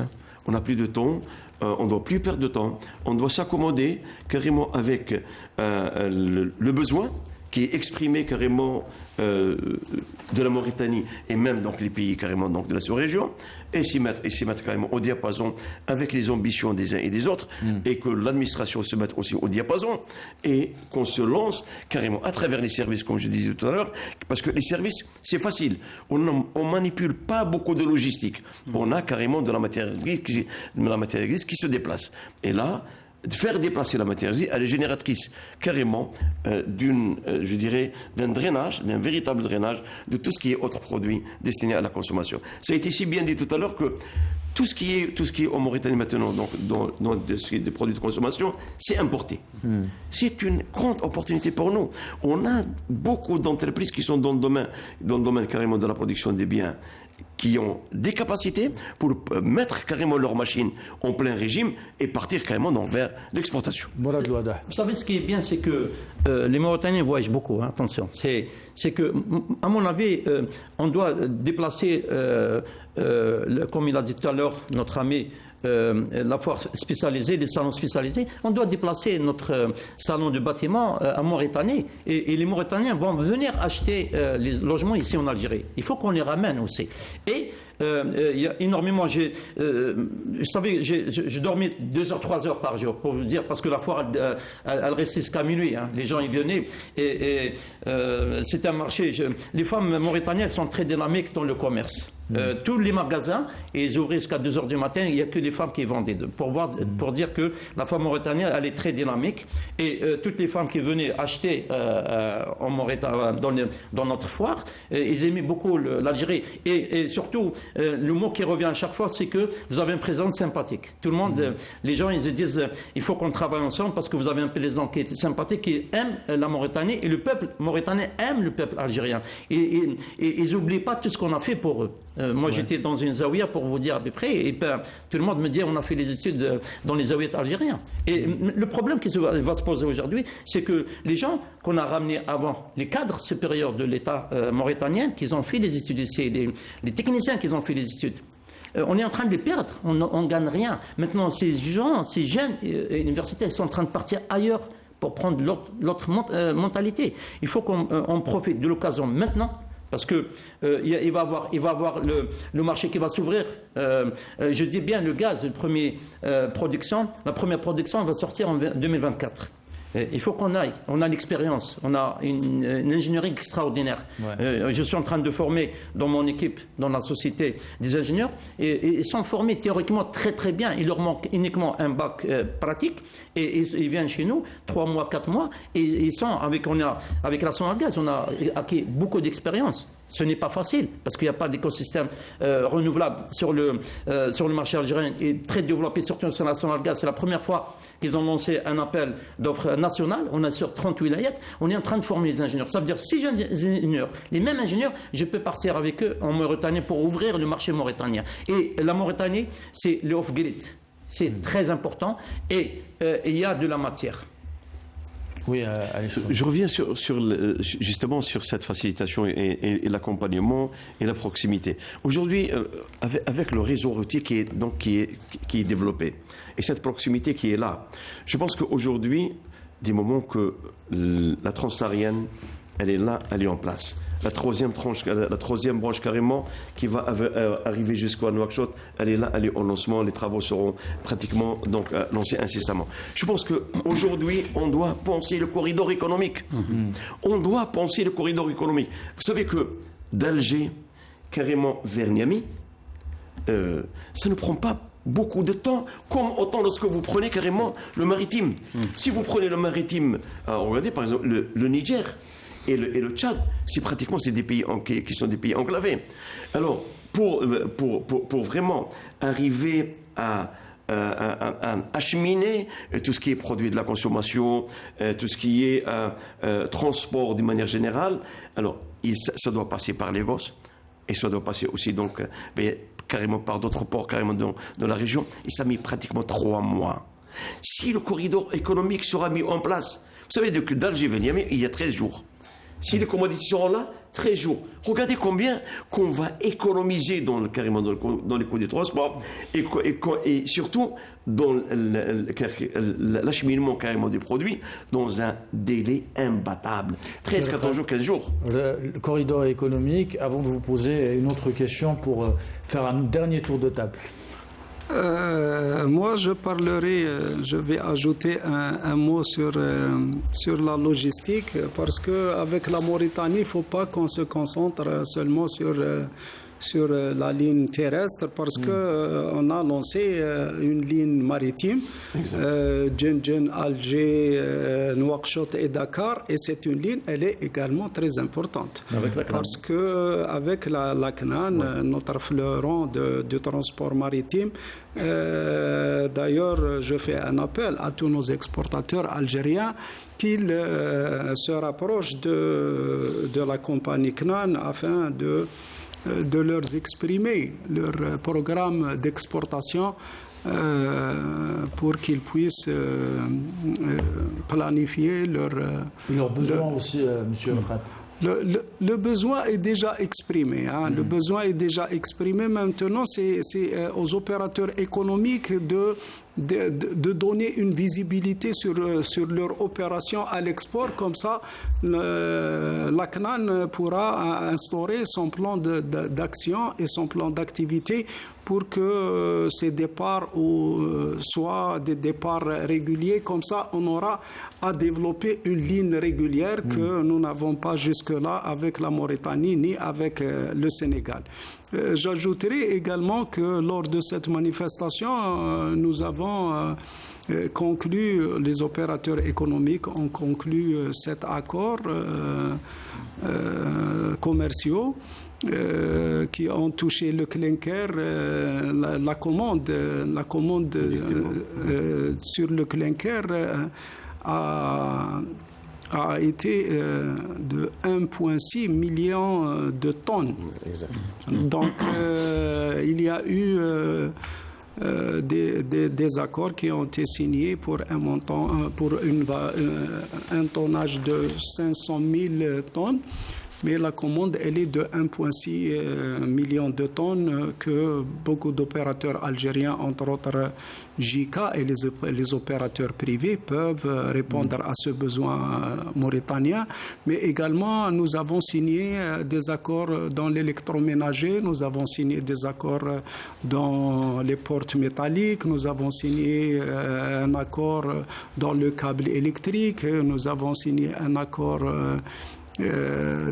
On n'a plus de temps, on ne doit plus perdre de temps. On doit s'accommoder carrément avec le besoin qui est exprimé carrément de la Mauritanie et même donc les pays carrément donc de la sous-région, et s'y mettre carrément au diapason avec les ambitions des uns et des autres, et que l'administration se mette aussi au diapason, et qu'on se lance carrément à travers les services, comme je disais tout à l'heure, parce que les services, c'est facile. On manipule pas beaucoup de logistique. On a carrément de la matière grise qui se déplace. Et là, de faire déplacer la matière grise, elle est génératrice carrément je dirais, d'un drainage, d'un véritable drainage de tout ce qui est autres produits destinés à la consommation. Ça a été si bien dit tout à l'heure que tout ce qui est en Mauritanie maintenant, donc dans des produits de consommation, c'est importé. C'est une grande opportunité pour nous. On a beaucoup d'entreprises qui sont dans le domaine carrément de la production des biens, qui ont des capacités pour mettre carrément leurs machines en plein régime et partir carrément vers l'exportation. Vous savez, ce qui est bien, c'est que les Mauritaniens voyagent beaucoup, attention. C'est que, à mon avis, on doit déplacer, comme il a dit tout à l'heure, notre ami, la foire spécialisée, les salons spécialisés, on doit déplacer notre salon de bâtiment en Mauritanie et les Mauritaniens vont venir acheter les logements ici en Algérie. Il faut qu'on les ramène aussi. Et il y a énormément. Vous savez, je dormais 2 heures, 3 heures par jour, pour vous dire, parce que la foire, elle restait jusqu'à minuit. Les gens y venaient. Et c'est un marché. Les femmes mauritaniennes sont très dynamiques dans le commerce. Tous les magasins, et ils ouvraient jusqu'à 2 heures du matin, il n'y a que les femmes qui vendaient. Pour dire que la femme mauritanienne, elle est très dynamique. Et toutes les femmes qui venaient acheter en Mauritanie, dans notre foire, ils aimaient beaucoup l'Algérie. Et surtout, le mot qui revient à chaque fois, c'est que vous avez une présence sympathique. Tout le monde, les gens, ils se disent, il faut qu'on travaille ensemble parce que vous avez un président qui est sympathique, qui aime la Mauritanie, et le peuple mauritanien aime le peuple algérien. Et ils n'oublient pas tout ce qu'on a fait pour eux. Moi, j'étais dans une zaouïa, pour vous dire à peu près, et tout le monde me dit, on a fait des études dans les zaouïas algériens. Et le problème qui va se poser aujourd'hui, c'est que les gens qu'on a ramenés avant, les cadres supérieurs de l'État mauritanien, qu'ils ont fait les études ici, les techniciens qui ont fait les études, on est en train de les perdre. On ne gagne rien. Maintenant, ces jeunes universitaires, ils sont en train de partir ailleurs pour prendre l'autre mentalité. Il faut qu'on profite de l'occasion maintenant. Parce que il va avoir le marché qui va s'ouvrir. Je dis bien le gaz, la première production va sortir en 2024. Il faut qu'on aille. On a l'expérience. On a une ingénierie extraordinaire. Ouais. Je suis en train de former dans mon équipe, dans la société, des ingénieurs. Et ils sont formés théoriquement très très bien. Il leur manque uniquement un bac pratique. Et ils viennent chez nous 3 mois, 4 mois. Et ils sont avec la Sonalgaz, on a acquis beaucoup d'expérience. Ce n'est pas facile parce qu'il n'y a pas d'écosystème renouvelable sur le marché algérien et très développé, surtout sur la Sonalgaz. C'est la première fois qu'ils ont lancé un appel d'offres national. On est sur 30 wilayats. On est en train de former les ingénieurs. Ça veut dire 6 jeunes ingénieurs, les mêmes ingénieurs, je peux partir avec eux en Mauritanie pour ouvrir le marché mauritanien. Et la Mauritanie, c'est le off-grid. C'est très important et il y a de la matière. Oui, je reviens justement sur cette facilitation et l'accompagnement et la proximité. Aujourd'hui, avec le réseau routier qui est développé et cette proximité qui est là, je pense qu'aujourd'hui, du moment que la transsaharienne, elle est là, elle est en place. La troisième branche carrément qui va arriver jusqu'à Nouakchott, elle est là, elle est en lancement, les travaux seront pratiquement donc lancés incessamment. Je pense qu'aujourd'hui, on doit penser le corridor économique. On doit penser le corridor économique. Vous savez que d'Alger, carrément vers Niamey, ça ne prend pas beaucoup de temps, comme autant lorsque vous prenez carrément le maritime. Si vous prenez le maritime, regardez par exemple le Niger, et le Tchad, c'est des pays qui sont des pays enclavés. Alors, pour vraiment arriver à acheminer tout ce qui est produit de la consommation, tout ce qui est transport d'une manière générale, alors ça doit passer par Lagos et ça doit passer aussi donc carrément par d'autres ports carrément dans la région, et ça met pratiquement 3 mois. Si le corridor économique sera mis en place, vous savez, d'Alger vers Niamey, il y a 13 jours. Si les commodités seront là, 13 jours. Regardez combien qu'on va économiser carrément dans les coûts des transports et surtout dans l'acheminement carrément des produits dans un délai imbattable. 13, 14 jours, 15 jours. Le corridor économique, avant de vous poser une autre question pour faire un dernier tour de table. Moi, je vais ajouter un mot sur la logistique, parce qu'avec la Mauritanie, il ne faut pas qu'on se concentre seulement sur la ligne terrestre, parce qu'on a lancé une ligne maritime, Djenjen, Alger, Nouakchott et Dakar, et c'est une ligne, elle est également très importante. Parce qu'avec la CNAN, notre fleuron de transport maritime, d'ailleurs, je fais un appel à tous nos exportateurs algériens qu'ils se rapprochent de la compagnie CNAN afin de leur exprimer leur programme d'exportation pour qu'ils puissent planifier leurs besoins aussi, Monsieur Frat. Le besoin est déjà exprimé. Le besoin est déjà exprimé. Maintenant, c'est aux opérateurs économiques de donner une visibilité sur leur opération à l'export. Comme ça, la CNAN pourra instaurer son plan d'action et son plan d'activité pour que ces départs soient des départs réguliers. Comme ça, on aura à développer une ligne régulière que nous n'avons pas jusque-là avec la Mauritanie ni avec le Sénégal. J'ajouterai également que lors de cette manifestation, nous avons conclu, les opérateurs économiques ont conclu cet accord commerciaux qui ont touché le clinker, la commande sur le clinker a été de 1,6 million de tonnes. Exact. Donc il y a eu des accords qui ont été signés pour un montant, pour un tonnage de 500 000 tonnes. mais la commande, elle est de 1,6 million de tonnes que beaucoup d'opérateurs algériens, entre autres JICA et les opérateurs privés, peuvent répondre à ce besoin mauritanien. Mais également, nous avons signé des accords dans l'électroménager, nous avons signé des accords dans les portes métalliques, nous avons signé un accord dans le câble électrique, nous avons signé un accord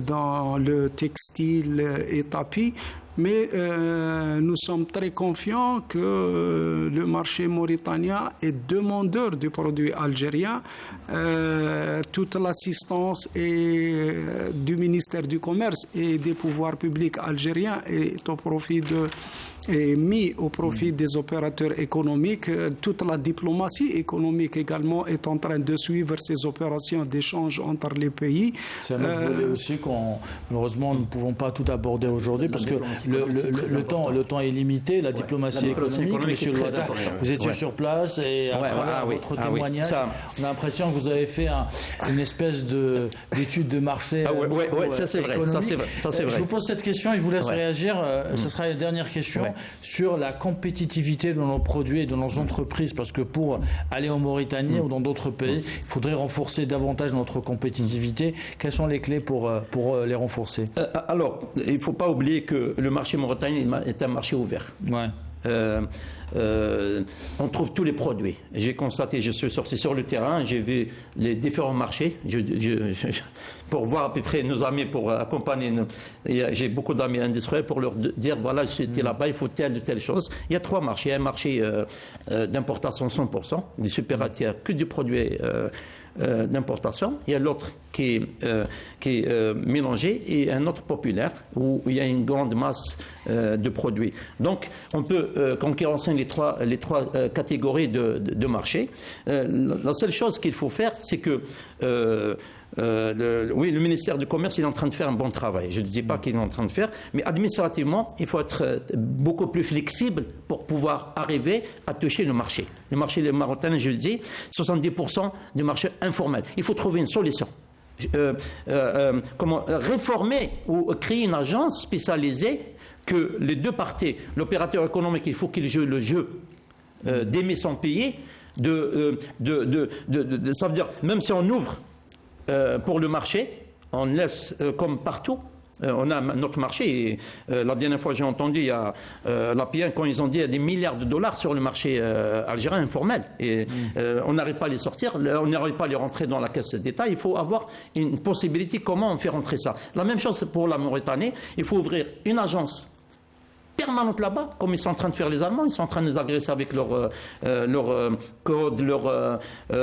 dans le textile et tapis. Mais nous sommes très confiants que le marché mauritanien est demandeur du produit algérien. Toute l'assistance du ministère du Commerce et des pouvoirs publics algériens est mis au profit des opérateurs économiques. Toute la diplomatie économique également est en train de suivre ces opérations d'échange entre les pays. C'est un autre volet aussi malheureusement, nous ne pouvons pas tout aborder aujourd'hui parce que le temps est limité. La diplomatie économique, Monsieur Loada, vous étiez sur place et à travers votre témoignage, on a l'impression que vous avez fait une espèce d'étude de marché. Ça c'est vrai. Je vous pose cette question et je vous laisse réagir. Ce sera la dernière question sur la compétitivité de nos produits et de nos entreprises, parce que pour aller en Mauritanie ou dans d'autres pays, il faudrait renforcer davantage notre compétitivité. Quelles sont les clés pour les renforcer? Alors, il ne faut pas oublier que le marché mauritanien est un marché ouvert. On trouve tous les produits. J'ai constaté, je suis sorti sur le terrain, j'ai vu les différents marchés pour voir à peu près nos amis, pour accompagner. J'ai beaucoup d'amis industriels pour leur dire voilà, j'étais là-bas, il faut telle ou telle chose. Il y a 3 marchés. Il y a un marché d'importation 100%, des supératières, que du produit d'importation. Il y a l'autre qui est mélangé et un autre populaire où il y a une grande masse de produits. Donc, on peut concurrencer les trois catégories de marché. La seule chose qu'il faut faire, c'est que le ministère du Commerce il est en train de faire un bon travail. Je ne dis pas qu'il est en train de faire, mais administrativement, il faut être beaucoup plus flexible pour pouvoir arriver à toucher le marché. Le marché des Marocains, je le dis, 70% du marché informel. Il faut trouver une solution. Comment réformer ou créer une agence spécialisée que les deux parties, l'opérateur économique, il faut qu'il joue le jeu d'aimer son pays, ça veut dire, même si on ouvre pour le marché, on laisse comme partout. On a notre marché. Et, la dernière fois, j'ai entendu, il y a l'APN, quand ils ont dit qu'il y a des milliards de dollars sur le marché algérien informel. Et on n'arrive pas à les sortir, on n'arrive pas à les rentrer dans la caisse d'État. Il faut avoir une possibilité, comment on fait rentrer ça. La même chose pour la Mauritanie. Il faut ouvrir une agence permanente là-bas, comme ils sont en train de faire les Allemands. Ils sont en train de nous agresser avec leurs codes, leurs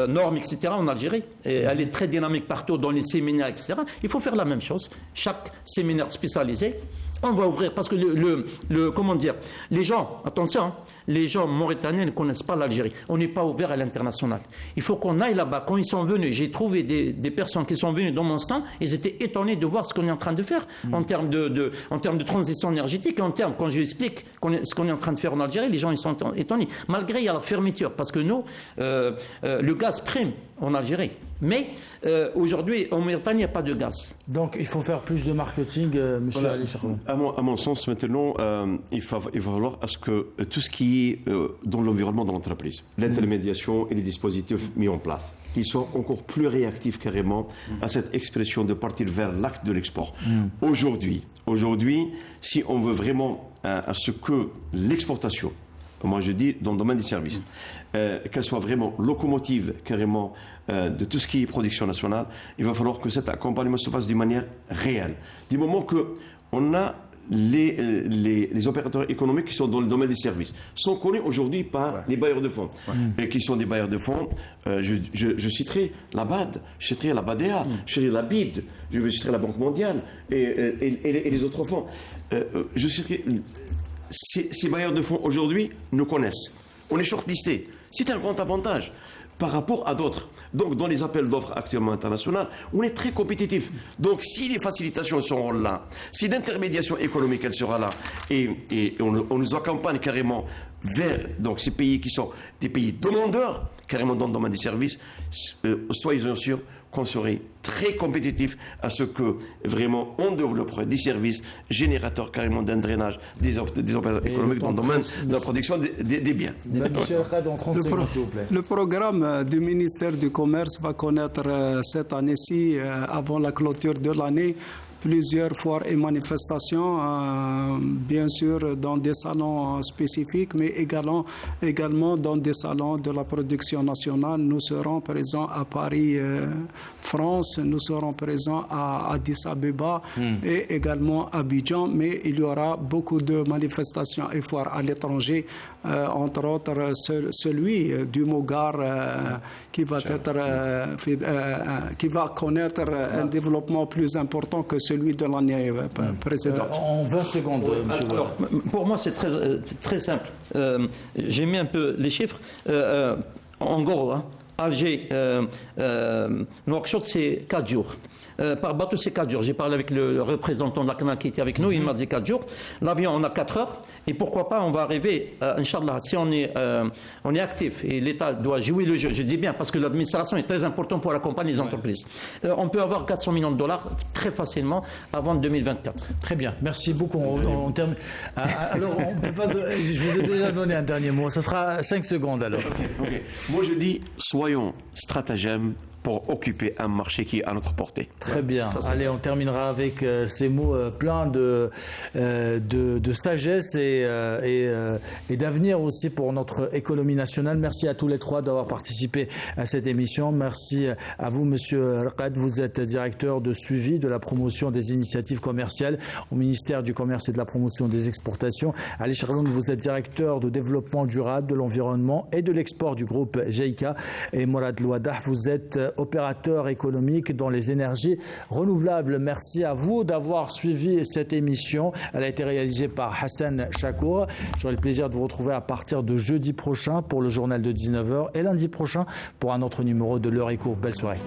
normes, etc. en Algérie. Et elle est très dynamique partout dans les séminaires, etc. Il faut faire la même chose. Chaque séminaire spécialisé, on va ouvrir, parce que comment dire, les gens, attention, hein, les gens mauritaniens ne connaissent pas l'Algérie. On n'est pas ouvert à l'international. Il faut qu'on aille là-bas. Quand ils sont venus, j'ai trouvé des personnes qui sont venues dans mon stand, ils étaient étonnés de voir ce qu'on est en train de faire en termes de transition énergétique, en termes, quand je explique ce qu'on est en train de faire en Algérie, les gens ils sont étonnés. Malgré il y a la fermeture, parce que nous, le gaz prime en Algérie. Mais aujourd'hui, en Mauritanie, il n'y a pas de gaz. Donc, il faut faire plus de marketing, monsieur Ali Charlon. À mon sens, maintenant, il va falloir à ce que tout ce qui est dans l'environnement de l'entreprise, l'intermédiation et les dispositifs mis en place, ils sont encore plus réactifs carrément à cette expression de partir vers l'acte de l'export. Aujourd'hui, si on veut vraiment à ce que l'exportation, moi je dis dans le domaine des services, qu'elle soit vraiment locomotive carrément de tout ce qui est production nationale, il va falloir que cet accompagnement se fasse d'une manière réelle. Du moment qu'on a les opérateurs économiques qui sont dans le domaine des services sont connus aujourd'hui par les bailleurs de fonds. Et qui sont des bailleurs de fonds, je citerai la BAD, je citerai la BADEA, je citerai la BID, je citerai la Banque mondiale et les autres fonds. Je citerai... Ces bailleurs de fonds aujourd'hui nous connaissent. On est shortlisté. C'est un grand avantage par rapport à d'autres. Donc, dans les appels d'offres actuellement internationaux, on est très compétitif. Donc, si les facilitations seront là, si l'intermédiation économique elle sera là, et on nous accompagne carrément vers donc, ces pays qui sont des pays demandeurs, carrément dans le domaine des services, soyez-en sûrs qu'on serait très compétitif à ce que vraiment on développerait des services générateurs carrément d'un drainage des opérateurs économiques dans le domaine de la production des biens. Monsieur Al-Qad, en 30 secondes, s'il vous plaît. Le programme du ministère du Commerce va connaître cette année-ci, avant la clôture de l'année, plusieurs foires et manifestations, bien sûr dans des salons spécifiques, mais également dans des salons de la production nationale. Nous serons présents à Paris, France, nous serons présents à Addis Abeba et également à Abidjan, mais il y aura beaucoup de manifestations et foires à l'étranger, entre autres celui du Mogar qui va connaître un développement plus important que celui de l'année précédente. En 20 secondes, M. Alors, pour moi, c'est très simple. J'ai mis un peu les chiffres. En gros, Alger, Nouakchott, c'est 4 jours. Par bateau, c'est 4 jours. J'ai parlé avec le représentant de la CNAL qui était avec nous, il m'a dit 4 jours. L'avion, on a 4 heures. Et pourquoi pas, on va arriver, Inch'Allah, si on est actif et l'État doit jouer le jeu, je dis bien, parce que l'administration est très importante pour accompagner les entreprises. On peut avoir 400 millions de dollars très facilement avant 2024. Très bien, merci beaucoup. On termine. Alors, on peut pas. Je vous ai déjà donné un dernier mot. Ça sera 5 secondes alors. Okay. Moi, je dis, soyons stratagèmes pour occuper un marché qui est à notre portée. Très bien. Allez, on terminera avec ces mots pleins de sagesse et d'avenir aussi pour notre économie nationale. Merci à tous les trois d'avoir participé à cette émission. Merci à vous, Monsieur Al-Qad. Vous êtes directeur de suivi de la promotion des initiatives commerciales au ministère du Commerce et de la promotion des exportations. Ali Charloun, vous êtes directeur de développement durable, de l'environnement et de l'export du groupe JICA. Et Mourad Louadah, vous êtes opérateur économique dans les énergies renouvelables. Merci à vous d'avoir suivi cette émission. Elle a été réalisée par Hassan Chakour. J'aurai le plaisir de vous retrouver à partir de jeudi prochain pour le journal de 19h et lundi prochain pour un autre numéro de L'Heure est courte. Belle soirée.